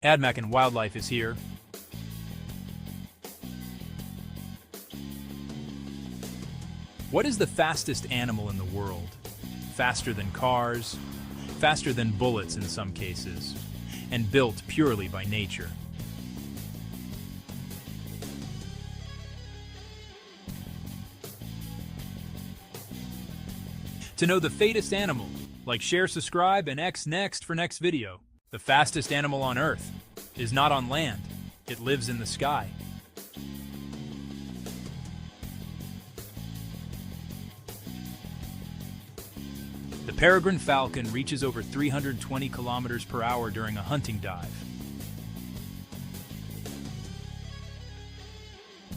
AdMac and Wildlife is here. What is the fastest animal in the world? Faster than cars, faster than bullets in some cases, and built purely by nature. To know the fastest animal, like, share, subscribe, and X next for next video. The fastest animal on Earth is not on land. It lives in the sky. The peregrine falcon reaches over 320 kilometers per hour during a hunting dive,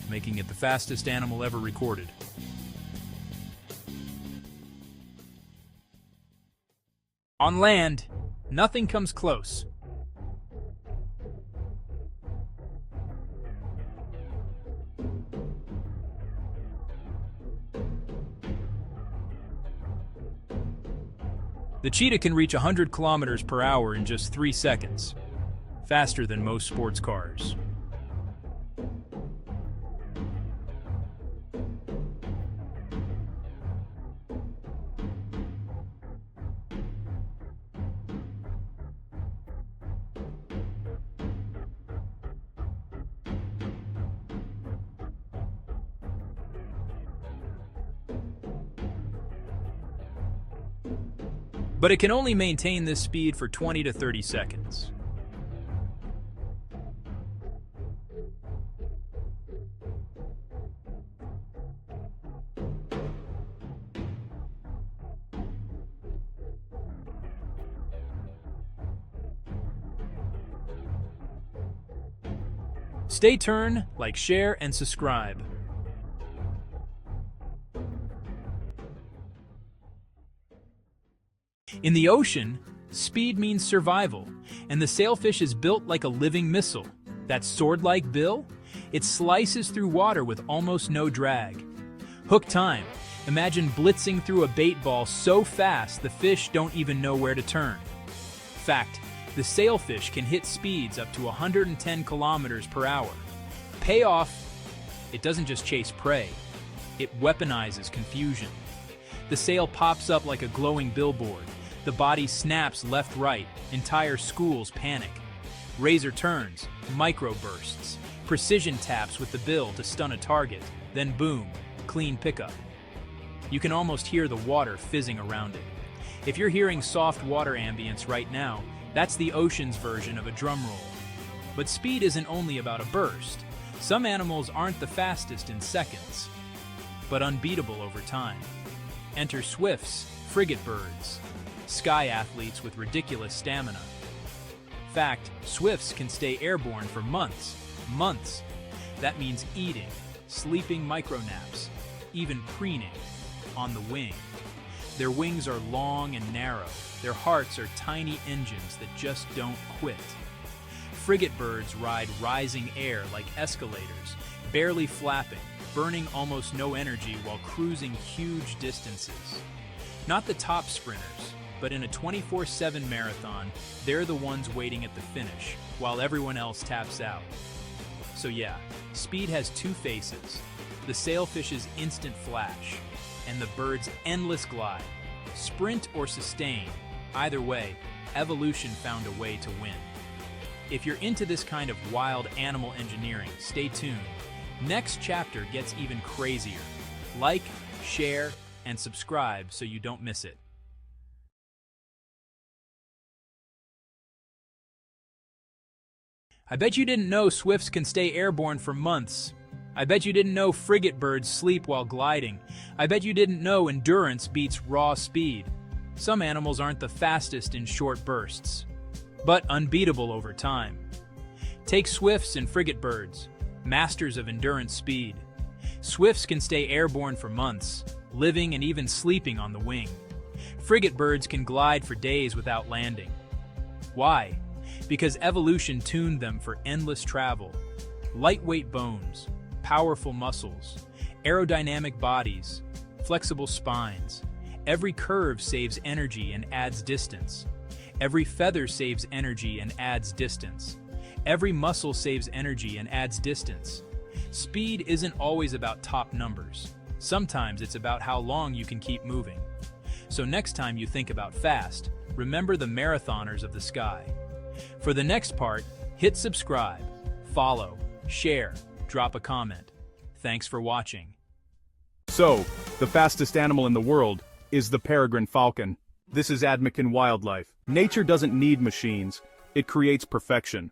making it the fastest animal ever recorded. On land, nothing comes close. The cheetah can reach 100 kilometers per hour in just 3 seconds, faster than most sports cars. But it can only maintain this speed for 20 to 30 seconds. Stay tuned, like, share, and subscribe. In the ocean, speed means survival, and the sailfish is built like a living missile. That sword-like bill? It slices through water with almost no drag. Hook time. Imagine blitzing through a bait ball so fast the fish don't even know where to turn. Fact, the sailfish can hit speeds up to 110 kilometers per hour. Payoff: it doesn't just chase prey, it weaponizes confusion. The sail pops up like a glowing billboard. The body snaps left-right, entire schools panic. Razor turns, microbursts, precision taps with the bill to stun a target, then boom, clean pickup. You can almost hear the water fizzing around it. If you're hearing soft water ambience right now, that's the ocean's version of a drum roll. But speed isn't only about a burst. Some animals aren't the fastest in seconds, but unbeatable over time. Enter swifts, frigate birds, sky athletes with ridiculous stamina. Fact, swifts can stay airborne for months. Months. That means eating, sleeping micronaps, even preening on the wing. Their wings are long and narrow. Their hearts are tiny engines that just don't quit. Frigate birds ride rising air like escalators, barely flapping, burning almost no energy while cruising huge distances. Not the top sprinters, but in a 24/7 marathon, they're the ones waiting at the finish, while everyone else taps out. So yeah, speed has two faces: the sailfish's instant flash, and the bird's endless glide. Sprint or sustain, either way, evolution found a way to win. If you're into this kind of wild animal engineering, stay tuned. Next chapter gets even crazier. Like, share, and subscribe so you don't miss it. I bet you didn't know swifts can stay airborne for months. I bet you didn't know frigate birds sleep while gliding. I bet you didn't know endurance beats raw speed. Some animals aren't the fastest in short bursts, but unbeatable over time. Take swifts and frigate birds, masters of endurance speed. Swifts can stay airborne for months, living and even sleeping on the wing. Frigate birds can glide for days without landing. Why? Because evolution tuned them for endless travel. Lightweight bones, powerful muscles, aerodynamic bodies, flexible spines. Every curve saves energy and adds distance. Every feather saves energy and adds distance. Every muscle saves energy and adds distance. Speed isn't always about top numbers. Sometimes it's about how long you can keep moving. So next time you think about fast, remember the marathoners of the sky. For the next part, hit subscribe, follow, share, drop a comment. Thanks for watching. So, the fastest animal in the world is the peregrine falcon. This is Admican wildlife. Nature doesn't need machines, it creates perfection.